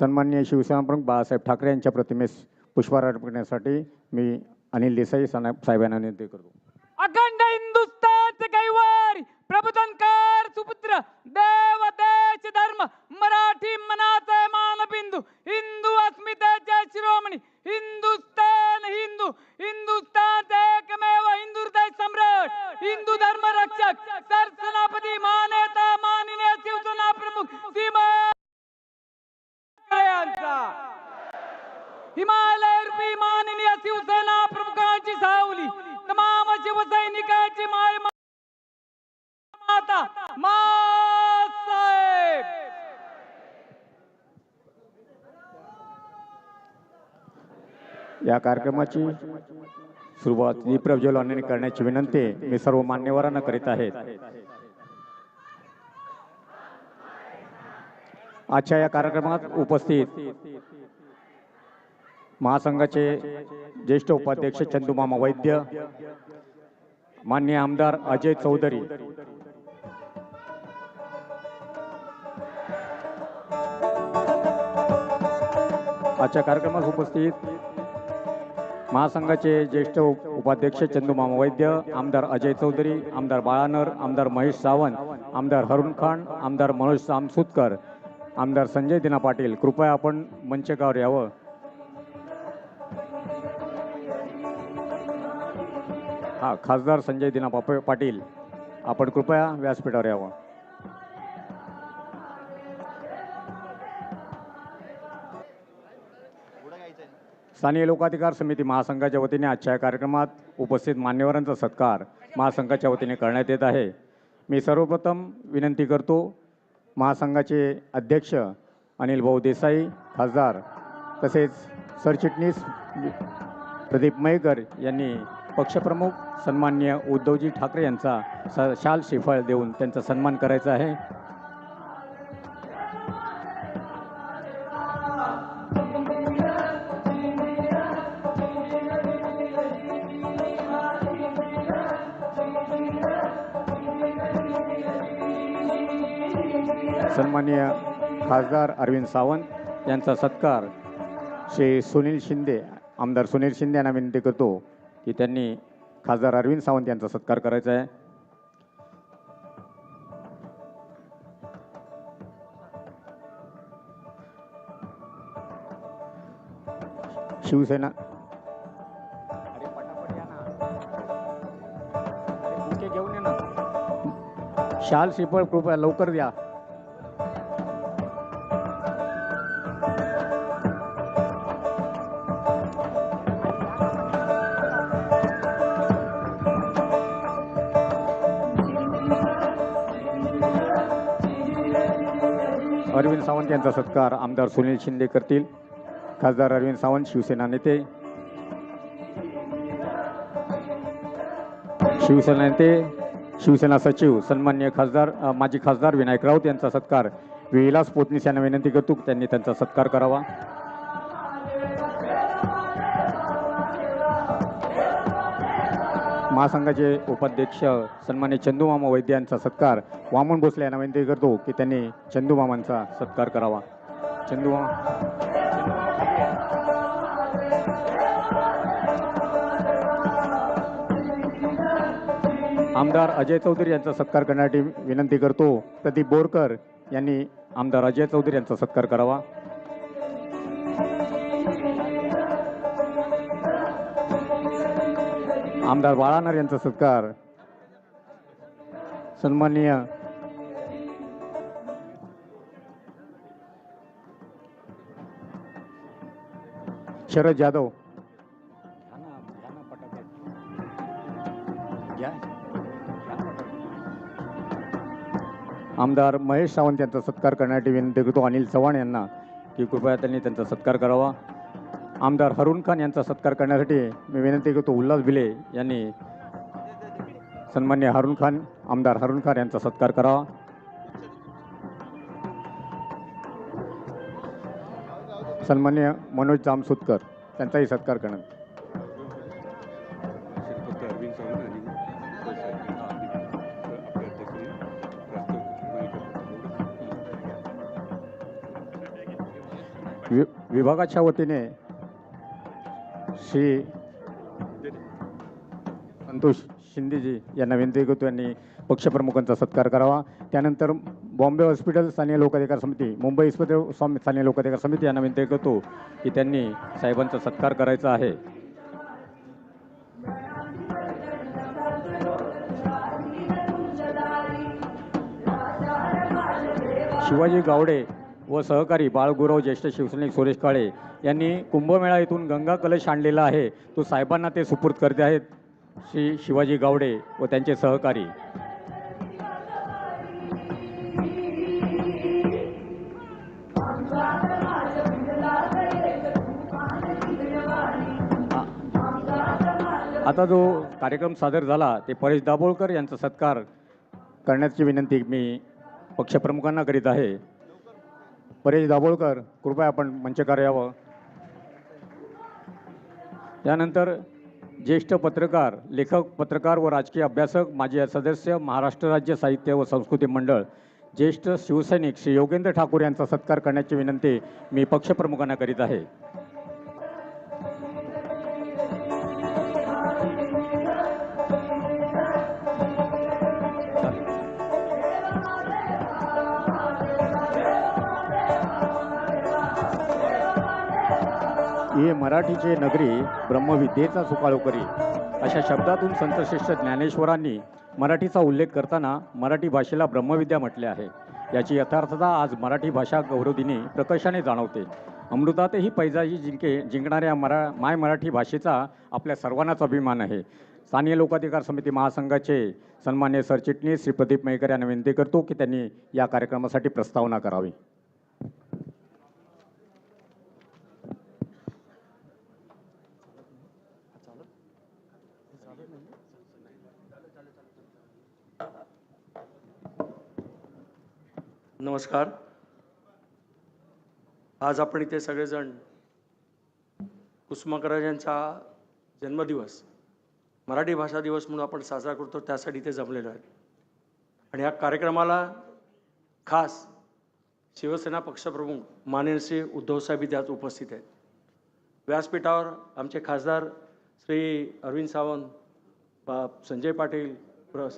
सन्माननीय शिवसेना प्रमुख बाळासाहेब ठाकरे यांच्या प्रतिमेस पुष्पहार अर्पण करण्यासाठी मी अनिल देसाई साहेबांना विनंती करतो. अखंड हिंदुस्थानचे कैवारी प्रभुतनकार सुपुत्र देव देश धर्म मराठी मनाचे मानबिंदू हिंदू अस्मितेचे शिरोमणी हिंदुस्थान हिंदू हिंदुस्थानचे एकमेव हिंदू हृदय सम्राट हिंदू धर्म रक्षक सरसेनापती मानेता माननीय शिवसेना प्रमुख हिमालय रूपी माननीय शिवसेना प्रमुखांची सावली तमाम शिवसैनिकांची माय माता मासाहेब. या कार्यक्रमाची सुरुवात दीपप्रज्वलनाने करण्याची विनंती मी सर्व मान्यवरांना करीत आहेत. आजच्या या कार्यक्रमात उपस्थित महासंघाचे ज्येष्ठ उपाध्यक्ष चंदूमामा वैद्य, माननीय आमदार अजय चौधरी, आजच्या कार्यक्रमात उपस्थित महासंघाचे ज्येष्ठ उपाध्यक्ष चंदूमामा वैद्य, आमदार अजय चौधरी, आमदार बाळानर, आमदार महेश सावंत, आमदार हरुण खान, आमदार मनोज सामसुतकर, आमदार संजय दिना पाटील, कृपया आपण मंचकावर यावं. खासदार संजय दिना पाटील, आपण कृपया व्यासपीठावर यावं. स्थानीय लोकाधिकार समिती महासंघाच्या वतीने आजच्या कार्यक्रमात उपस्थित मान्यवरांचा सत्कार महासंघाच्या वतीने करण्यात येत आहे. मी सर्वप्रथम विनंती करतो, महासंघाचे अध्यक्ष अनिल भाऊ देसाई, खासदार तसेच सरचिटणीस प्रदीप मयेकर यांनी पक्षप्रमुख सन्माननीय उद्धवजी ठाकरे यांचा शाल श्रीफळ देऊन त्यांचा सन्मान करायचा आहे. सन्माननीय खासदार अरविंद सावंत यांचा सत्कार श्री सुनील शिंदे, आमदार सुनील शिंदे यांना विनंती करतो की त्यांनी खासदार अरविंद सावंत यांचा सत्कार करायचा आहे. शिवसेना घेऊन ये ना, शाल श्रीफळ कृपया लवकर द्या. अरविंद सावंत यांचा सत्कार आमदार सुनील शिंदे करतील. खासदार अरविंद सावंत, शिवसेना नेते, शिवसेना सचिव सन्माननीय खासदार माजी खासदार विनायक राऊत यांचा सत्कार विलास पोतनीस यांना विनंती करतो त्यांनी त्यांचा सत्कार करावा. महासंघाचे उपाध्यक्ष सन्मान्य चंदूमामा वैद्य यांचा सत्कार वामन भोसले यांना विनंती करतो की त्यांनी चंदूमामांचा सत्कार करावा. आमदार अजय चौधरी यांचा सत्कार करण्यासाठी विनंती करतो. प्रदीप बोरकर यांनी आमदार अजय चौधरी यांचा सत्कार करावा. आमदार बाळानर यांचा सत्कार सन्माननीय शरद जाधव, आमदार महेश सावंत यांचा सत्कार करण्यासाठी विनंती करतो अनिल चव्हाण यांना की कृपया त्यांनी त्यांचा सत्कार करावा. आमदार हरुण खान यांचा सत्कार करण्यासाठी मी विनंती करतो उल्हास भिले यांनी सन्मान्य हरुण खान, आमदार हरुण खान यांचा सत्कार करावा. सन्मान्य मनोज जामसुतकर त्यांचाही सत्कार करण्यात. विभागाच्या वतीने श्री संतोष शिंदेजी यांना विनंती करतो यांनी पक्षप्रमुखांचा सत्कार करावा. त्यानंतर बॉम्बे हॉस्पिटल स्थानीय लोकाधिकार समिती, मुंबई इस्पितळ स्थानीय लोकाधिकार समिती यांना विनंती करतो की त्यांनी साहेबांचा सत्कार करायचा आहे. शिवाजी गावडे व सहकारी बाळगुरव ज्येष्ठ शिवसैनिक सुरेश काळे यांनी कुंभमेळा येथून गंगा कलश आणलेला आहे, तो साहेबांना ते सुपूर्द करते आहेत. श्री शिवाजी गावडे व त्यांचे सहकारी. आता जो कार्यक्रम सादर झाला ते परेश दाभोळकर यांचा सत्कार करण्याची विनंती मी पक्षप्रमुखांना करीत आहे. परेश दाभोळकर, कृपया आपण मंचकार यावं. त्यानंतर ज्येष्ठ पत्रकार, लेखक, पत्रकार व राजकीय अभ्यासक, माजी सदस्य, महाराष्ट्र राज्य साहित्य व संस्कृती मंडळ, ज्येष्ठ शिवसैनिक श्री योगेंद्र ठाकूर यांचा सत्कार करण्याची विनंती मी पक्षप्रमुखांना करीत आहे. ये मराठीचे नगरी ब्रह्मविद्येचा सुकाळू करी अशा शब्दातून संतश्रेष्ठ ज्ञानेश्वरांनी मराठीचा उल्लेख करताना मराठी भाषेला ब्रह्मविद्या म्हटले आहे. याची यथार्थता आज मराठी भाषा गौरवदिनी प्रकर्षाने जाणवते. अमृतातही पैजाही जिंकणाऱ्या माय मराठी भाषेचा आपल्या सर्वांनाच अभिमान आहे. स्थानीय लोकाधिकार समिती महासंघाचे सन्मान्य सरचिटणीस श्री प्रदीप मयेकर यांना विनंती करतो की त्यांनी या कार्यक्रमासाठी प्रस्तावना करावी. नमस्कार. आज आपण इथे सगळेजण कुसुमाग्रजांचा जन्मदिवस मराठी भाषा दिवस म्हणून आपण साजरा करतो, त्यासाठी इथे जमलेलो आहे. आणि या कार्यक्रमाला खास शिवसेना पक्षप्रमुख माननीय श्री उद्धवसाहेब इथे आज उपस्थित आहेत. व्यासपीठावर आमचे खासदार श्री अरविंद सावंत, संजय पाटील,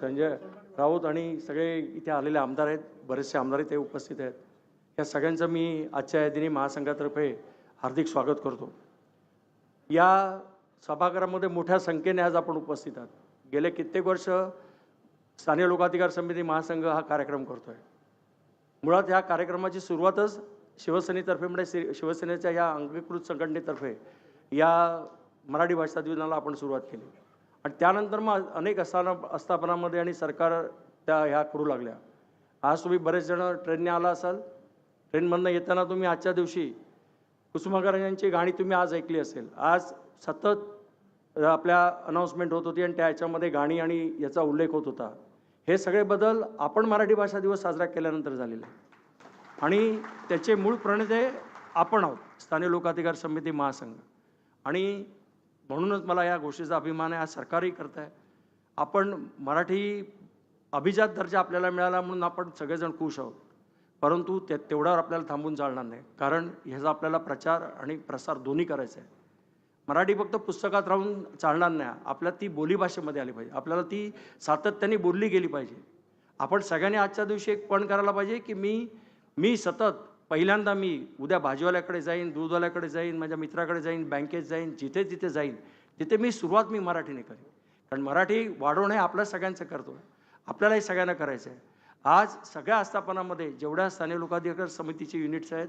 संजय राऊत आणि सगळे इथे आलेले आमदार आहेत. बरेचसे आमदार इथे उपस्थित आहेत. या सगळ्यांचं मी आजच्या या दिनी महासंघातर्फे हार्दिक स्वागत करतो. या सभागृहामध्ये मोठ्या संख्येने आज आपण उपस्थित आहात. गेले कित्येक वर्ष स्थानीय लोकाधिकार समिती महासंघ हा कार्यक्रम करतो आहे. मुळात ह्या कार्यक्रमाची सुरुवातच शिवसेनेतर्फे म्हणजे शिवसेनेच्या या अंगीकृत संघटनेतर्फे या मराठी भाषा दिनाला आपण सुरुवात केली. आणि त्यानंतर मग अनेक आस्थापनामध्ये आणि सरकार त्या ह्या करू लागल्या. आज तुम्ही बरेच जण ट्रेनने आला असाल. ट्रेनमधनं येताना तुम्ही आजच्या दिवशी कुसुमाग्रजांची गाणी तुम्ही आज ऐकली असेल. आज सतत आपल्या अनाऊन्समेंट होत होती आणि त्याच्यामध्ये गाणी आणि याचा उल्लेख होत होता. हे सगळे बदल आपण मराठी भाषा दिवस साजरा केल्यानंतर झालेले आणि त्याचे मूळ प्रणेते आपण आहोत, स्थानिक लोकाधिकार समिती महासंघ. आणि म्हणूनच मला या गोष्टीचा अभिमान आहे. आज सरकारही करत आहे. आपण मराठी अभिजात दर्जा आपल्याला मिळाला म्हणून आपण सगळेजण खुश आहोत. परंतु तेवढ्यावर आपल्याला थांबून चालणार नाही, कारण ह्याचा आपल्याला प्रचार आणि प्रसार दोन्ही करायचा आहे. मराठी फक्त पुस्तकात राहून चालणार नाही. आपल्याला ती बोलीभाषेमध्ये आली पाहिजे. आपल्याला ती सातत्याने बोलली गेली पाहिजे. आपण सगळ्यांनी आजच्या दिवशी एक पण करायला पाहिजे की मी सतत पहिल्यांदा मी उद्या भाजीवाल्याकडे जाईन, दूधवाल्याकडे जाईन, माझ्या मित्राकडे जाईन, बँकेत जाईन, जिथे जिथे जाईन तिथे मी सुरुवात मराठीने करेन. कारण मराठी वाढवणं हे आपल्या सगळ्यांचं कर्तव्य आहे. आपल्यालाही सगळ्यांना करायचं आहे. आज सगळ्या आस्थापनामध्ये जेवढ्या स्थानिक लोकाधिकार समितीचे युनिट्स आहेत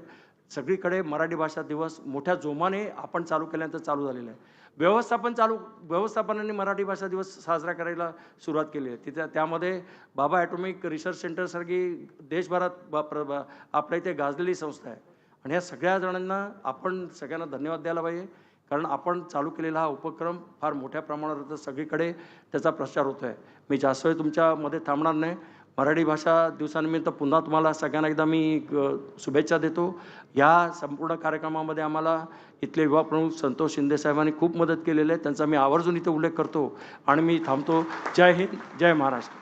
सगळीकडे मराठी भाषा दिवस मोठ्या जोमाने आपण चालू केल्यानंतर चालू झालेलं आहे. व्यवस्थापनाने मराठी भाषा दिवस साजरा करायला सुरुवात केली आहे. तिथे त्यामध्ये बाबा ॲटॉमिक रिसर्च सेंटरसारखी देशभरात आपल्या इथे गाजलेली संस्था आहे. आणि ह्या सगळ्या जणांना आपण सगळ्यांना धन्यवाद द्यायला पाहिजे, कारण आपण चालू केलेला हा उपक्रम फार मोठ्या प्रमाणावर सगळीकडे त्याचा प्रचार होतो आहे. मी जास्त वेळ तुमच्यामध्ये थांबणार नाही. मराठी भाषा दिवसानिमित्त पुन्हा तुम्हाला सगळ्यांना एकदा मी शुभेच्छा देतो. या संपूर्ण कार्यक्रमामध्ये आम्हाला इथले युवा प्रमुख संतोष शिंदे साहेबांनी खूप मदत केलेली आहे. त्यांचा मी आवर्जून इथे उल्लेख करतो आणि मी थांबतो. जय हिंद, जय महाराष्ट्र.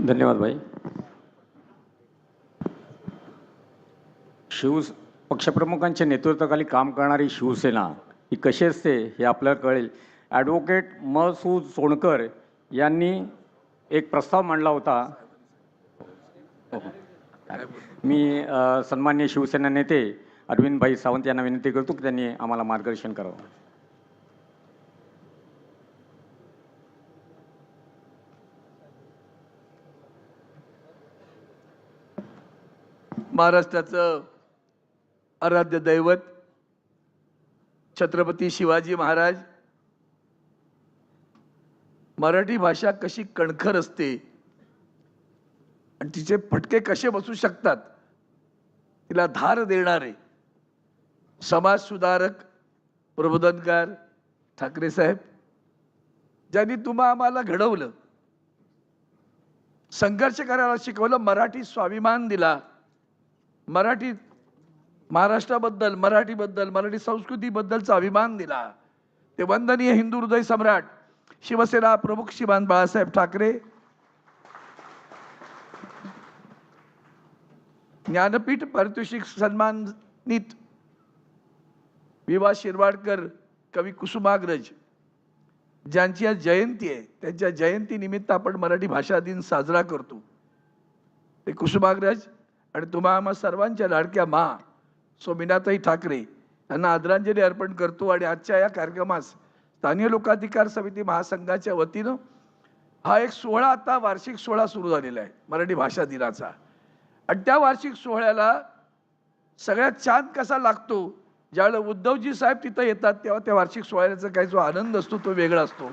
धन्यवाद भाई. पक्षप्रमुखांच्या नेतृत्वाखाली काम करणारी शिवसेना ही कशी असते हे आपल्याला कळेल. ॲडव्होकेट महसूद सोनकर यांनी एक प्रस्ताव मांडला होता. मी सन्माननीय शिवसेना नेते अरविंदभाई सावंत यांना विनंती करतो की त्यांनी आम्हाला मार्गदर्शन करावं. महाराष्ट्राचं आराध्य दैवत छत्रपती शिवाजी महाराज, मराठी भाषा कशी कणखर असते आणि तिचे फटके कसे बसू शकतात तिला धार देणारे समाज सुधारक प्रबोधनकार ठाकरे साहेब, ज्यांनी तुम्हा आम्हाला घडवलं, संघर्ष करायला शिकवलं, मराठी स्वाभिमान दिला, मराठी महाराष्ट्राबद्दल, मराठी संस्कृतीबद्दलचा अभिमान दिला, ते वंदनीय हिंदू हृदय सम्राट शिवसेना प्रमुख श्रीमान बाळासाहेब ठाकरे, ज्ञानपीठ पारितोषिक सन्मानित विवा शिरवाडकर कवी कुसुमाग्रज, ज्यांची आज जयंती आहे, त्यांच्या जयंतीनिमित्त आपण मराठी भाषा दिन साजरा करतो. ते कुसुमाग्रज आणि तुम्हा आम्हा सर्वांच्या लाडक्या मा मीनाताई ठाकरे यांना आदरांजली अर्पण करतो. आणि आजच्या या कार्यक्रमास स्थानिक लोकाधिकार समिती महासंघाच्या वतीनं हा एक सोहळा, आता वार्षिक सोहळा सुरू झालेला आहे मराठी भाषा दिनाचा. आणि त्या वार्षिक सोहळ्याला सगळ्यात छान कसा लागतो ज्यावेळेला उद्धवजी साहेब तिथं येतात, तेव्हा त्या वार्षिक सोहळ्याचा काही जो आनंद असतो तो वेगळा असतो.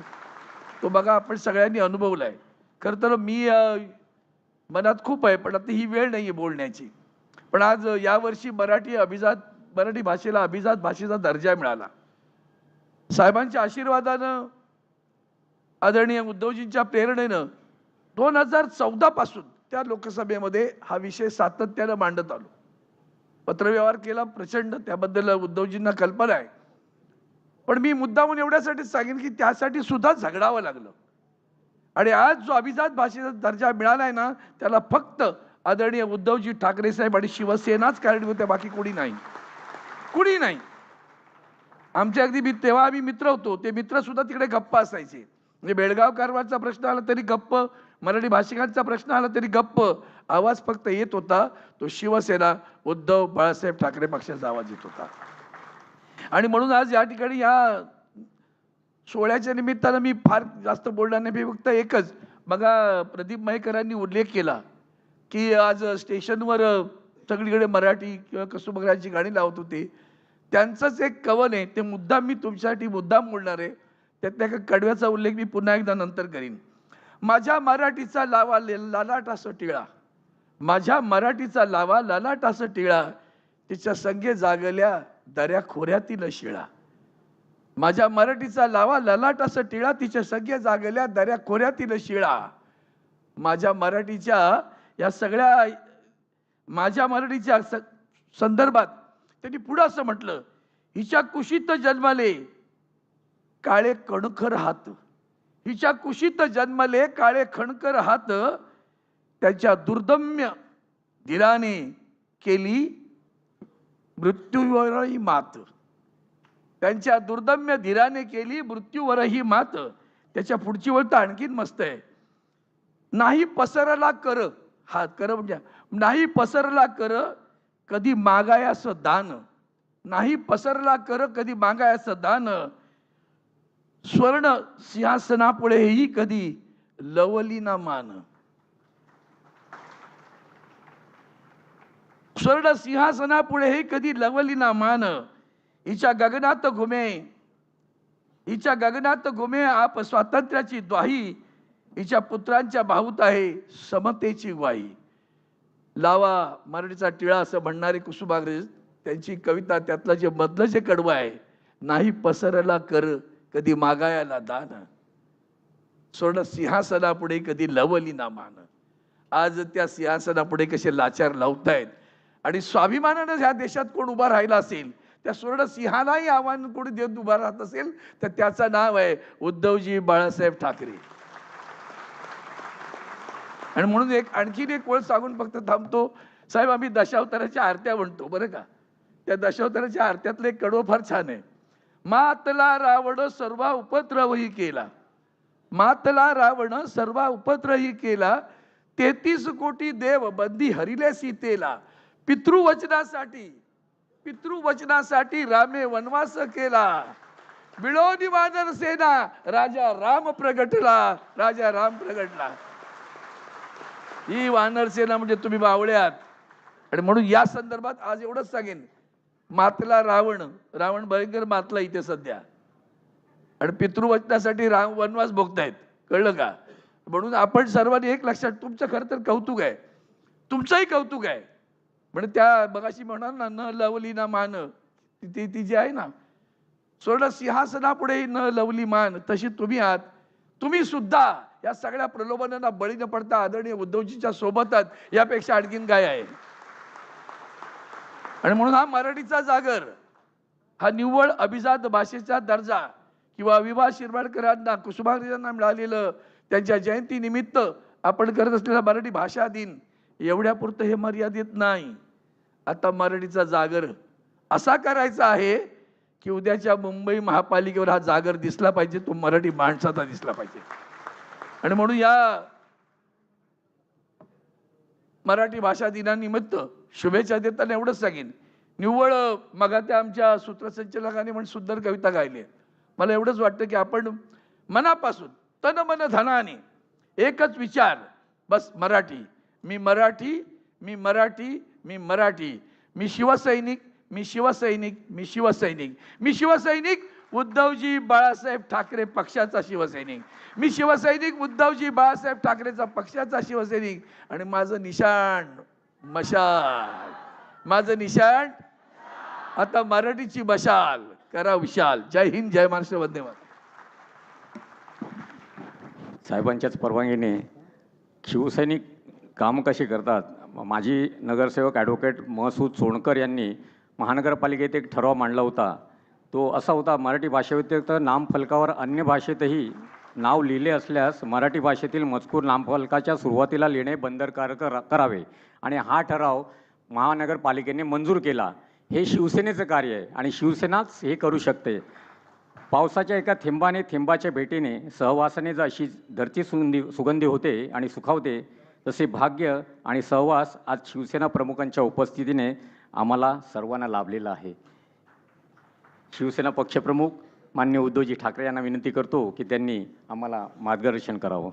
तो बघा आपण सगळ्यांनी अनुभवला आहे. खरं तर मी मनात खूप आहे, पण आता ही वेळ नाही आहे बोलण्याची. पण आज यावर्षी मराठी भाषेला अभिजात भाषेचा दर्जा मिळाला. साहेबांच्या आशीर्वादानं, आदरणीय उद्धवजींच्या प्रेरणेनं 2014 पासून त्या लोकसभेमध्ये हा विषय सातत्यानं मांडत आलो. पत्रव्यवहार केला प्रचंड, त्याबद्दल उद्धवजींना कल्पना आहे. पण मी मुद्दामून एवढ्यासाठी सांगेन की त्यासाठी सुद्धा झगडावं लागलं. आणि आज जो अभिजात भाषेचा दर्जा मिळाला आहे ना, त्याला फक्त आदरणीय उद्धवजी ठाकरे साहेब आणि शिवसेनाच कारणीभूत आहे, बाकी कोणी नाही. आमच्या अगदी तेव्हा आम्ही मित्र होतो, ते मित्र सुद्धा तिकडे गप्प असायचे. म्हणजे बेळगाव कारवारचा प्रश्न आला तरी गप्प, मराठी भाषिकांचा प्रश्न आला तरी गप्प. आवाज फक्त येत होता तो शिवसेना उद्धव बाळासाहेब ठाकरे पक्षाचा आवाज येत होता. आणि म्हणून आज या ठिकाणी या सोहळ्याच्या निमित्तानं मी फार जास्त बोलणार नाही. फक्त एकच, बघा प्रदीप मयेकरांनी उल्लेख केला की आज स्टेशनवर सगळीकडे मराठी किंवा कसुमगराची गाणी लावत होते. त्यांचंच एक कवन आहे, ते मुद्दाम मी तुमच्यासाठी मुद्दाम बोलणार आहे. त्यातल्या एका कडव्याचा उल्लेख मी पुन्हा एकदा नंतर करीन. माझ्या मराठीचा लावा लालाटास टिळा, माझ्या मराठीचा लावा लालाटास टिळा, तिच्या संगे जागल्या दऱ्या खोऱ्यातील शिळा. माझ्या मराठीचा लावा ललाटास टिळा, तिच्या संगे जागल्या दऱ्या खोऱ्यातील शिळा. माझ्या मराठीच्या या सगळ्या संदर्भात त्यांनी पुढं असं म्हटलं, हिच्या कुशीत जन्मले काळे कणखर हात, हिच्या कुशीत जन्मले काळे खणकर हात, त्याच्या दुर्दम्य धीराने केली मृत्यूवरही मात, त्यांच्या दुर्दम्य धीराने केली मृत्यूवरही मात. त्याच्या पुढची वळ तर आणखीन मस्त आहे. नाही पसरला कर, हात कर म्हणजे नाही पसरला कर कधी मागायास दान, नाही पसरला कर कधी मागायास दान, स्वर्ण सिंहासनापुढेही कधी लवली ना मान. स्वर्ण सिंहासनापुढेही कधी लवली ना मान. हिच्या गगनात घुमे आप स्वातंत्र्याची द्वाही, हिच्या पुत्रांच्या भाऊत आहे समतेची ग्वाही. लावा मराठीचा टिळा असं म्हणणारे कुसुमाग्रज, त्यांची कविता त्यातलं जे मधलं जे कडवं आहे, नाही पसरला कर कधी मागायाला दान, स्वर्ण सिंहासनापुढे कधी लवली ना मान. आज त्या सिंहासनापुढे कसे लाचार लावतायत. आणि स्वाभिमानानं ह्या देशात कोण उभा राहिला असेल, त्या स्वर्ण सिंहालाही आव्हान कोणी देत उभा राहत असेल तर त्याचं नाव आहे उद्धवजी बाळासाहेब ठाकरे. आणि म्हणून आणखीन एक वेळ सांगून फक्त थांबतो. साहेब आम्ही दशावताराच्या आरत्या म्हणतो बरं का. त्या दशावताराच्या आरत्यातलं एक कडवं फार छान आहे. मातला रावण सर्व उपद्रवही केला, मातला रावण सर्व उपद्रवही केला, 33 कोटी देव बंदी हरिले सीतेला, पितृवचनासाठी रामे वनवास केला, विळोनी वानर सेना राजा राम प्रगटला. ही वानर सेना म्हणजे तुम्ही बावळे आहात. आणि म्हणून या संदर्भात आज एवढंच सांगेन, मातला रावण भयंकर मातला इथे सध्या, आणि पितृवचनासाठी राम वनवास भोगतायत, कळलं का. म्हणून आपण सर्वांनी एक लक्षात, तुमचं खरं तर कौतुक आहे, तुमचंही कौतुक आहे. म्हणजे त्या मगाशी म्हणाल ना, न लवली ना मान, ती जी आहे ना, स्वर्ण सिंहासनापुढे न लवली मान, तशी तुम्ही आहात. तुम्ही सुद्धा या सगळ्या प्रलोभनांना बळी न पडता आदरणीय उद्धवजींच्या सोबत आहात, यापेक्षा आणखीन काय आहे. आणि म्हणून हा मराठीचा जागर, हा निव्वळ अभिजात भाषेचा दर्जा किंवा विभा शिरवाडकरांना, कुसुमाग्रजांना मिळालेलं त्यांच्या जयंतीनिमित्त आपण करत असलेला मराठी भाषा दिन, एवढ्यापुरतं हे मर्यादित नाही. आता मराठीचा जागर असा करायचा आहे की उद्याच्या मुंबई महापालिकेवर हा जागर दिसला पाहिजे, तो मराठी माणसाचा दिसला पाहिजे. आणि म्हणून या मराठी भाषा दिनानिमित्त शुभेच्छा देताना एवढंच सांगेन, निव्वळ मग त्या आमच्या सूत्रसंचालकांनी म्हणून सुंदर कविता गायली. मला एवढंच वाटतं की आपण मनापासून तन मन धनाने एकच विचार, बस मराठी, मी मराठी, मी मराठी, मी मराठी, मी शिवसैनिक, मी शिवसैनिक, मी शिवसैनिक, मी शिवसैनिक उद्धवजी बाळासाहेब ठाकरे पक्षाचा शिवसैनिक, मी शिवसैनिक उद्धवजी बाळासाहेब ठाकरेचा पक्षाचा शिवसैनिक, आणि माझं निशाण मशाल, माझं निशाण आता मराठीची मशाल करा विशाल. जय हिंद, जय महाराष्ट्र, वंदे मातरम. साहेबांच्याच परवानगीने शिवसैनिक काम कशी करतात, माजी नगरसेवक ॲडव्होकेट महसूद सोनकर यांनी महानगरपालिकेत एक ठराव मांडला होता. तो असा होता, मराठी भाषेव्यतिरिक्त नामफलकावर अन्य भाषेतही नाव लिहिले असल्यास मराठी भाषेतील मजकूर नामफलकाच्या सुरुवातीला लिहिणे बंधनकारक करावे. आणि हा ठराव महानगरपालिकेने मंजूर केला. हे शिवसेनेचं कार्य आहे आणि शिवसेनाच हे करू शकते. पावसाच्या एका थेंबाने, थेंबाच्या भेटीने, सहवासाने जशी धरती सुगंधी होते आणि सुखावते, तसे भाग्य आणि सहवास आज शिवसेना प्रमुखांच्या उपस्थितीने आम्हाला सर्वांना लाभलेला आहे. शिवसेना पक्षप्रमुख माननीय उद्धवजी ठाकरे यांना विनंती करतो की त्यांनी आम्हाला मार्गदर्शन करावं.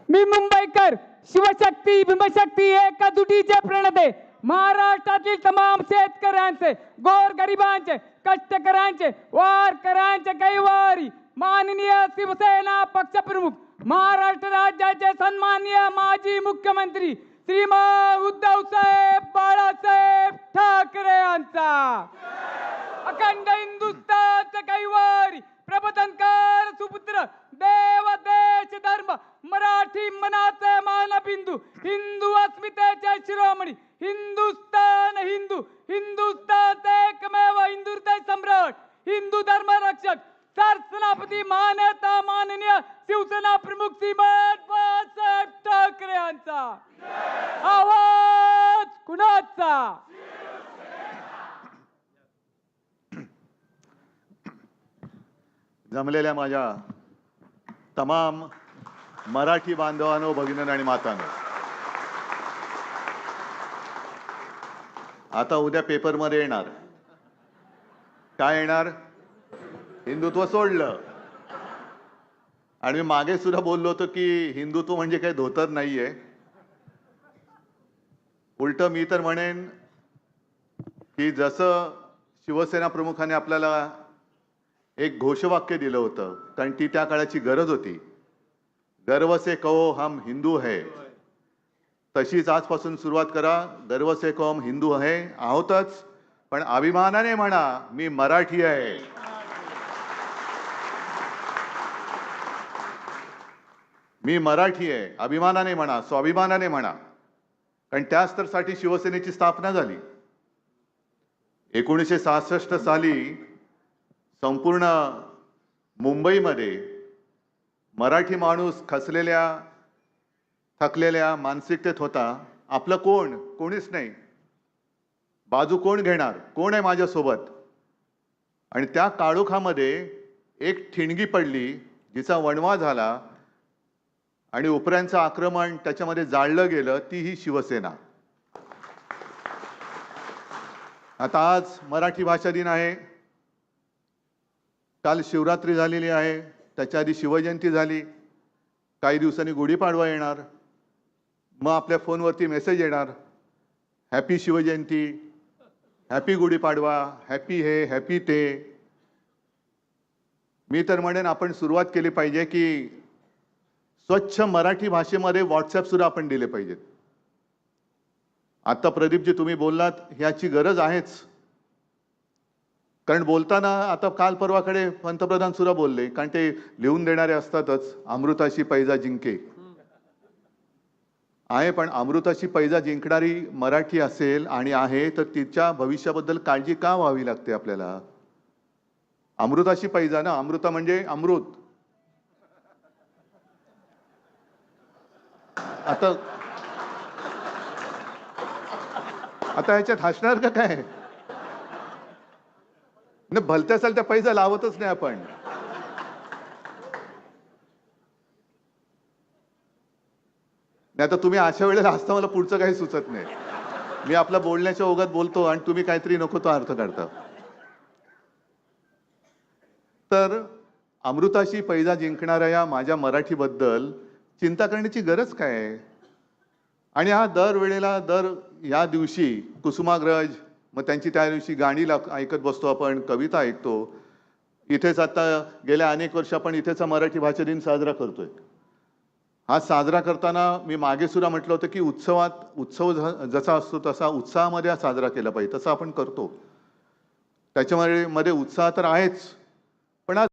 मी मुंबईकर, शिवशक्ती भीमशक्ती एका दुटीचे प्रणेते, महाराष्ट्रातील तमाम शेतकऱ्यांचे, गोरगरिबांचे, कष्टकऱ्यांचे, वारकऱ्यांचे कैवारी माननीय शिवसेना पक्षप्रमुख, महाराष्ट्र राज्याचे सन्माननीय माजी मुख्यमंत्री श्रीमान उद्धवसाहेब बाळासाहेब ठाकरे यांचा, अखंड हिंदुस्थानचे कैवारी प्रबोधनकार सुपुत्र, देव देश धर्म मराठी मनाचे मानबिंदू, हिंदू अस्मितेचे शिरोमणी, हिंदुस्थान हिंदू, हिंदुस्थानचे एकमेव हिंदू हृदय सम्राट, हिंदू धर्म रक्षक, सरसेनापती मान्यता माननीय शिवसेना प्रमुख श्रीमान बाळासाहेब ठाकरे यांचा. आवाज कुणाचा? जमलेल्या माझ्या तमाम मराठी बांधवांनो, भगिनींनो आणि मातांनो, आता उद्या पेपरमध्ये येणार काय येणार? हिंदुत्व सोडलं. आणि मी मागे सुद्धा बोललो होतो की हिंदुत्व म्हणजे काही धोतर नाहीये. उलट मी तर म्हणेन की जसं शिवसेना प्रमुखाने आपल्याला एक घोषवाक्य दिलं होतं, कारण ती त्या काळाची गरज होती, गर्व से कहो हम हिंदू है, तशीच आजपासून सुरुवात करा. गर्व से कौम हिंदू आहे, आहोतच, पण अभिमानाने म्हणा मी मराठी आहे. मी मराठी आहे, अभिमानाने म्हणा, स्वाभिमानाने म्हणा. कारण त्याच तर साठी शिवसेनेची स्थापना झाली. 1966 साली संपूर्ण मुंबईमध्ये मराठी माणूस खचलेल्या, थकलेल्या मानसिकतेत होता. आपलं कोण? कोणीच नाही. बाजू कोण घेणार? कोण आहे माझ्यासोबत? आणि त्या काळोखामध्ये एक ठिणगी पडली, जिचा वणवा झाला आणि उपऱ्यांचं आक्रमण त्याच्यामध्ये जाळलं गेलं, ती ही शिवसेना. आता आज मराठी भाषा दिन आहे. काल शिवरात्री झालेली आहे, त्याच्या आधी शिवजयंती झाली. काही दिवसांनी गुढीपाडवा येणार. मग आपल्या फोनवरती मेसेज येणार, happy Shivjayanti, happy Gudi Padwa, happy हे, हॅपी ते. मी तर म्हणेन आपण सुरुवात केली पाहिजे की स्वच्छ मराठी भाषेमध्ये व्हॉट्सॲप सुद्धा आपण दिले पाहिजेत. आता प्रदीपजी तुम्ही बोललात, ह्याची गरज आहेच. कारण बोलताना आता काल परवाकडे पंतप्रधान सुद्धा बोलले, कारण ते लिहून देणारे असतातच, अमृताशी पैजा जिंके आहे. पण अमृताची पैजा जिंकणारी मराठी असेल आणि आहे तर तिच्या भविष्याबद्दल काळजी का व्हावी लागते आपल्याला? अमृताची पैजा ना, अमृता म्हणजे अमृत. आता ह्याच्यात हसणार का काय? न भलत्या चालत्या पैसा लावतच नाही आपण. नाही तर तुम्ही अशा वेळेला हसता, मला पुढचं काही सुचत नाही. मी आपल्या बोलण्याच्या ओघात बोलतो आणि तुम्ही काहीतरी नको तो अर्थ काढता. तर अमृताशी पैजा जिंकणाऱ्या या माझ्या मराठीबद्दल चिंता करण्याची गरज काय आहे? आणि हा दरवेळेला या दिवशी कुसुमाग्रज, मग त्यांची त्या दिवशी गाणी ऐकत बसतो आपण, कविता ऐकतो. इथेच आता गेल्या अनेक वर्ष आपण इथेच मराठी भाषा दिन साजरा करतोय. हा साजरा करताना मी मागे सुद्धा म्हटलं होतं की उत्सव जसा असतो तसा उत्साहामध्ये हा साजरा केला पाहिजे, तसं आपण करतो. त्याच्यामध्ये उत्साह तर आहेच, पण आज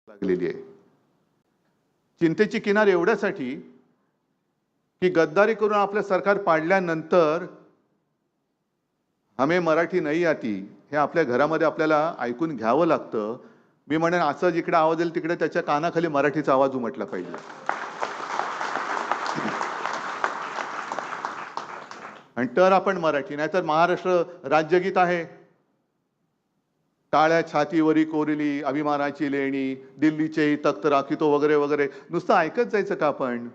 लागलेली आहे. चिंतेची किनार एवढ्यासाठी की गद्दारी करून आपलं सरकार पाडल्यानंतर हमें मराठी नाही आती हे आपल्या घरामध्ये आपल्याला ऐकून घ्यावं लागतं. मी म्हणेन असं जिकडे आवाज येईल तिकडे त्याच्या कानाखाली मराठीचा आवाज उमटला पाहिजे. आणि तर आपण मराठी, नाहीतर महाराष्ट्र राज्यगीत आहे, टाळ्या छातीवरी कोरली अभिमानाची लेणी, दिल्लीचे तख्त राखितो वगैरे वगैरे, नुसतं ऐकत जायचं का आपण?